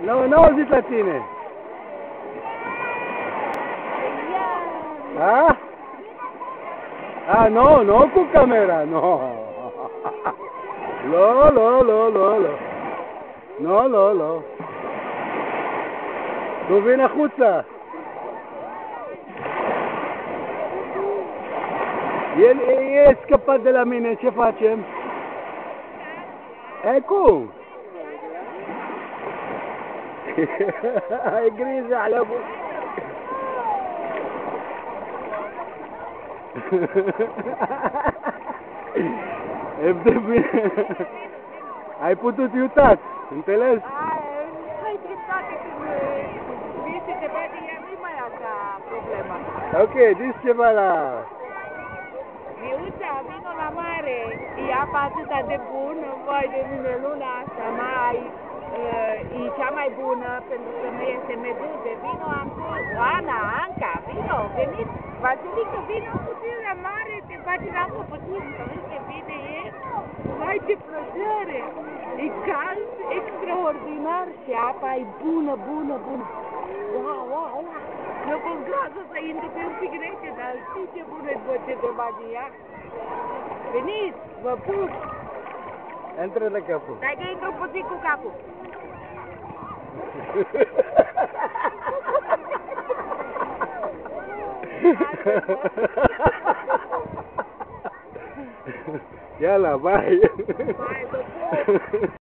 N-au auzit la tine. A? A, nu cu camera, nu. Lo. Tu vine ahuța. El e scăpat de la mine, ce facem? Ecu! Ai grijă, alăbu! Ai putut iutat, înțeles? Ai dreptate când vii să te bate, ea nu-i mai așa problema. Ok, zici ceva la... Miuța, vino la mare, e apa atâta de bună, vai de mine, luna asta mai, e cea mai bună pentru că nu este meduze. Vino, am spus, Ana, Anca, vino, veniți, Vasilică, vino puțin la mare, te bate la apă puțin, să vezi ce bine e. Vai, ce plăcere! E cald, extraordinar și apa e bună. Wow! Nu cum groază să intru pe un pic rece, dar știi ce bună e după ce te bagi ea? Veniți, vă pup! Intră la capul. Stai că intru puțin cu capul. Yalla, bye. Bye, vă pup!